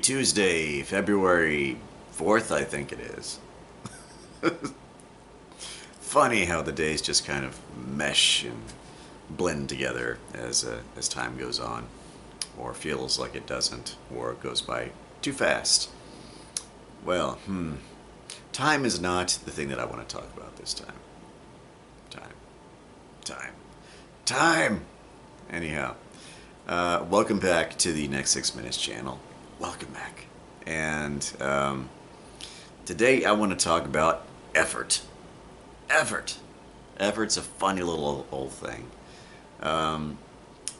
Tuesday, February 4th, I think it is. Funny how the days just kind of mesh and blend together as time goes on, or feels like it doesn't, or it goes by too fast. Well, time is not the thing that I want to talk about this time. Time. Time. Time! Anyhow, welcome back to the Next 6 Minutes channel. Welcome back. And today I want to talk about effort. Effort. Effort's a funny little old thing.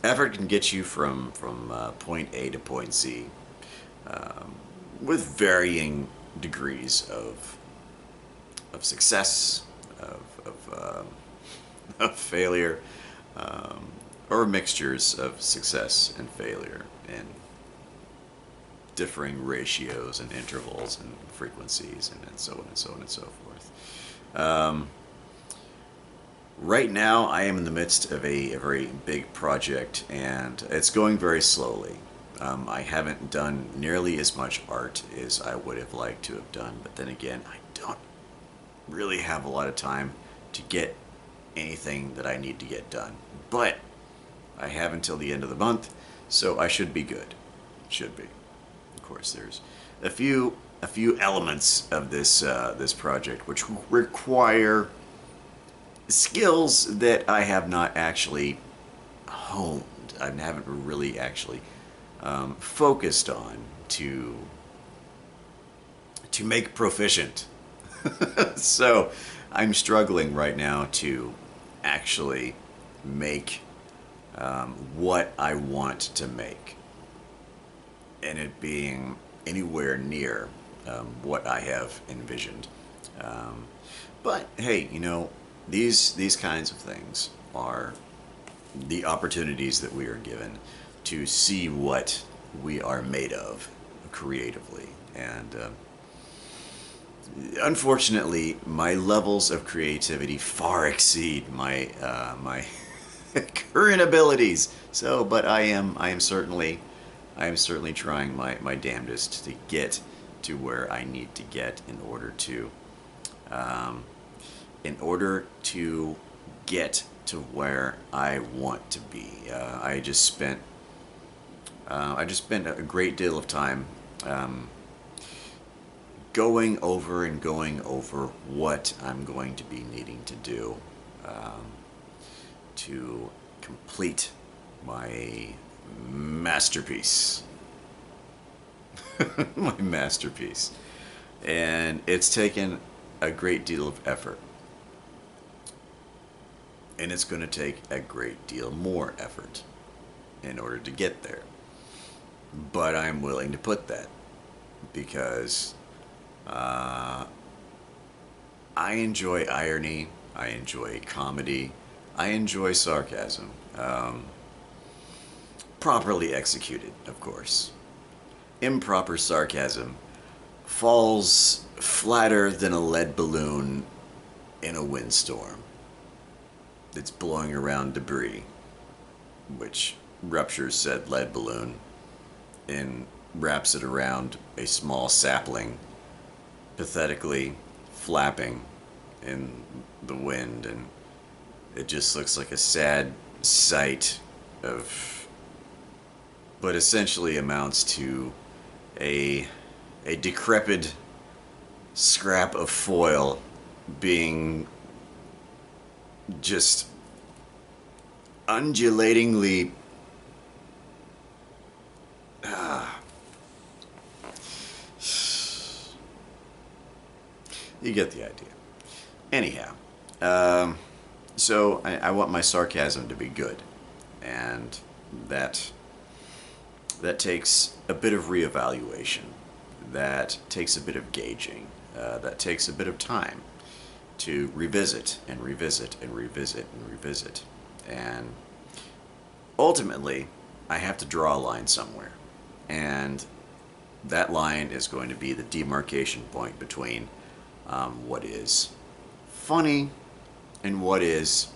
Effort can get you from point A to point Z with varying degrees of success, of failure, or mixtures of success and failure in differing ratios and intervals and frequencies and so on and so on and so forth. Right now, I am in the midst of a very big project, and it's going very slowly. I haven't done nearly as much art as I would have liked to have done, but then again, I don't really have a lot of time to get anything that I need to get done. But I have until the end of the month, so I should be good. Should be. Of course, there's a few elements of this project which require skills that I have not actually honed. I haven't really actually focused on to make proficient. So I'm struggling right now to actually make what I want to make, and it being anywhere near what I have envisioned. But hey, these kinds of things are the opportunities that we are given to see what we are made of creatively. And unfortunately, my levels of creativity far exceed my current abilities. So, but I am certainly trying my damnedest to get to where I need to get in order to get to where I want to be. I just spent a great deal of time going over what I'm going to be needing to do to complete my masterpiece. My masterpiece. And it's taken a great deal of effort. And it's going to take a great deal more effort in order to get there. But I'm willing to put that because I enjoy irony, I enjoy comedy, I enjoy sarcasm. Properly executed, of course. Improper sarcasm falls flatter than a lead balloon in a windstorm that's blowing around debris, which ruptures said lead balloon and wraps it around a small sapling, pathetically flapping in the wind, and it just looks like a sad sight of what essentially amounts to a decrepit scrap of foil being just undulatingly you get the idea. Anyhow, so I want my sarcasm to be good, and that takes a bit of reevaluation, that takes a bit of gauging, that takes a bit of time to revisit and revisit and revisit and revisit. And ultimately, I have to draw a line somewhere. And that line is going to be the demarcation point between what is funny and what is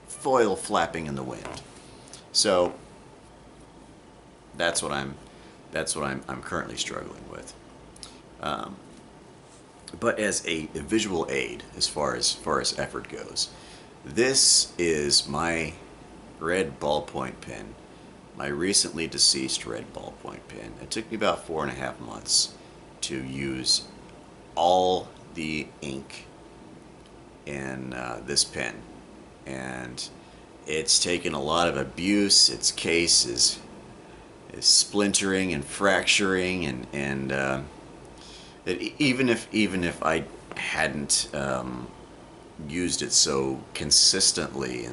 foil flapping in the wind. So That's what I'm currently struggling with. Um, but as a visual aid, as far as effort goes, this is my red ballpoint pen, my recently deceased red ballpoint pen. It took me about 4.5 months to use all the ink in this pen, and it's taken a lot of abuse. Its case is splintering and fracturing, even if I hadn't used it so consistently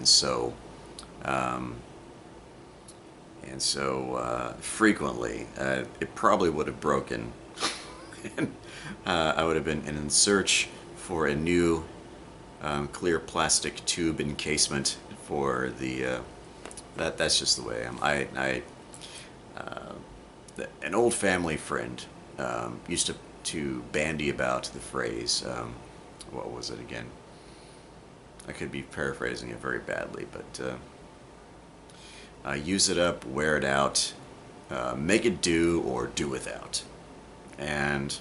um, and so frequently, it probably would have broken, and I would have been in search for a new clear plastic tube encasement for the. That's just the way I am. An old family friend used to bandy about the phrase. What was it again? I could be paraphrasing it very badly, but use it up, wear it out, make it do, or do without. And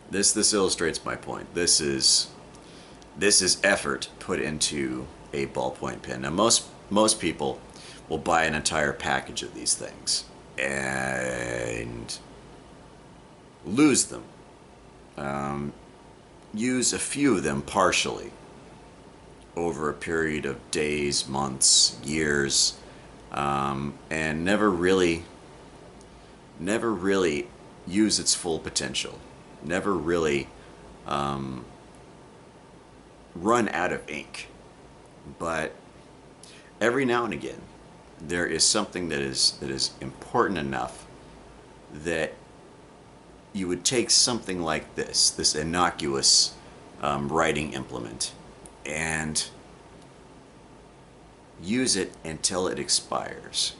this illustrates my point. This is effort put into a ballpoint pen. Now most people will buy an entire package of these things and lose them. Use a few of them partially over a period of days, months, years, and never really use its full potential. Never really run out of ink. But every now and again, there is something that is important enough that you would take something like this innocuous writing implement, and use it until it expires.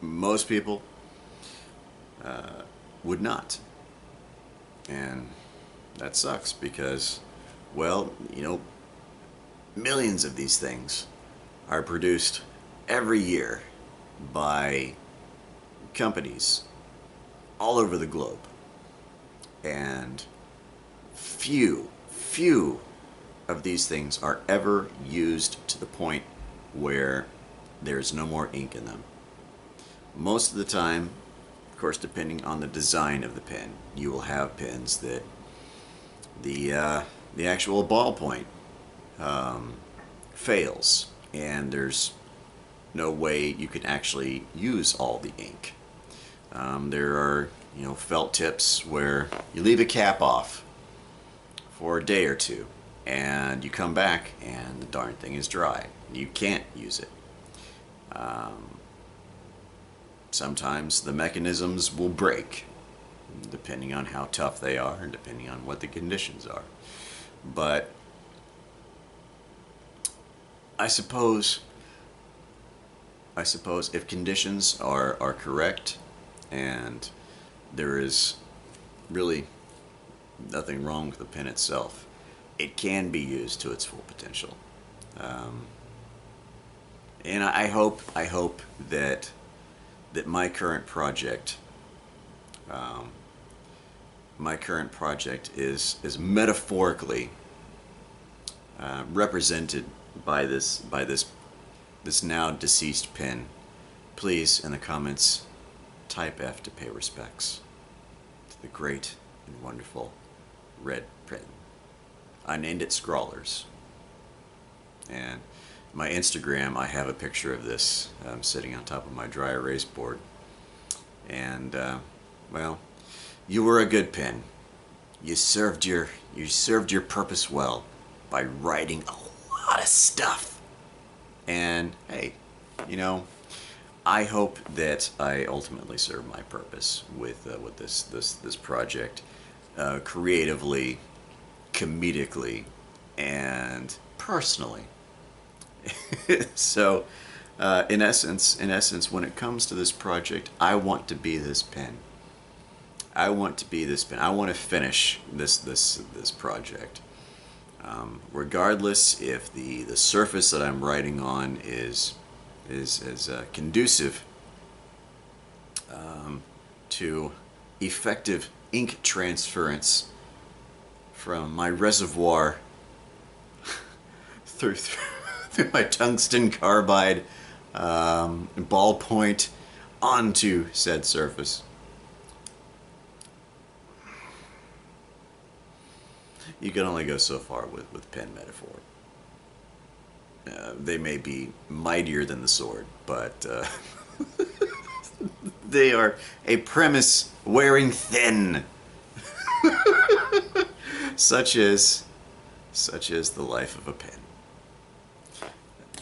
Most people would not. And that sucks because, well, millions of these things are produced every year by companies all over the globe. And few of these things are ever used to the point where there's no more ink in them. Most of the time, of course, depending on the design of the pen, you will have pens that the actual ballpoint fails, and there's no way you can actually use all the ink. There are felt tips where you leave a cap off for a day or two, and you come back and the darn thing is dry. You can't use it. Sometimes the mechanisms will break, depending on how tough they are and depending on what the conditions are. But I suppose if conditions are correct and there is really nothing wrong with the pen itself, it can be used to its full potential. And I hope that my current project is metaphorically represented by this now deceased pen. Please, in the comments, type F to pay respects to the great and wonderful red pen. I named it Scrawlers, and my Instagram, I have a picture of this sitting on top of my dry erase board. And well, you were a good pen. You served your purpose well by writing a lot of stuff. And hey, I hope that I ultimately serve my purpose with this project, creatively, comedically, and personally. So, in essence, when it comes to this project, I want to be this pen. I want to finish this project. Regardless if the surface that I'm writing on is is conducive to effective ink transference from my reservoir through my tungsten carbide ballpoint onto said surface. You can only go so far with pen metaphor. They may be mightier than the sword, but they are a premise wearing thin, such as the life of a pen.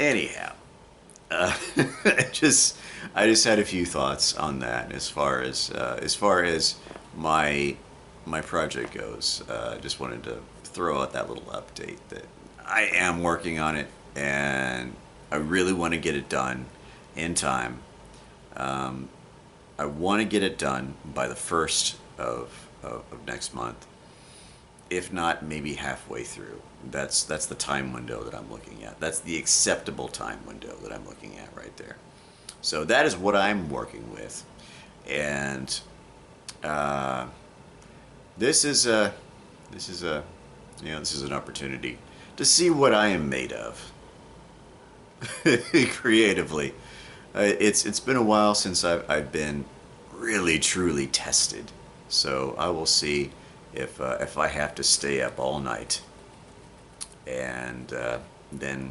Anyhow, I just had a few thoughts on that as far as my project goes. Just wanted to throw out that little update that I am working on it, and I really want to get it done in time. I want to get it done by the 1st of next month, if not maybe halfway through. That's the time window that I'm looking at. That's the acceptable time window that I'm looking at right there. So that is what I'm working with, and this is an opportunity to see what I am made of creatively. It's been a while since I've been really truly tested, so I will see if I have to stay up all night and then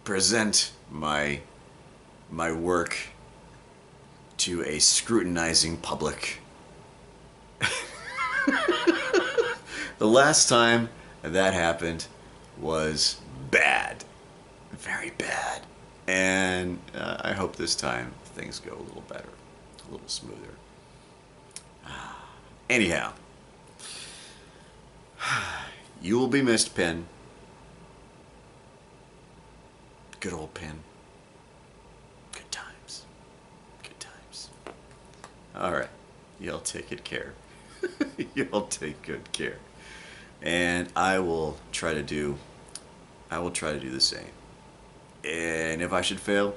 present my work to a scrutinizing public. The last time that happened was bad, very bad, and I hope this time things go a little better, a little smoother. Anyhow, you will be missed, Pen. Good old Pen. Good times. Good times. All right, y'all take good care. Y'all take good care, and I will try to do the same. And if I should fail,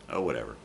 oh, whatever.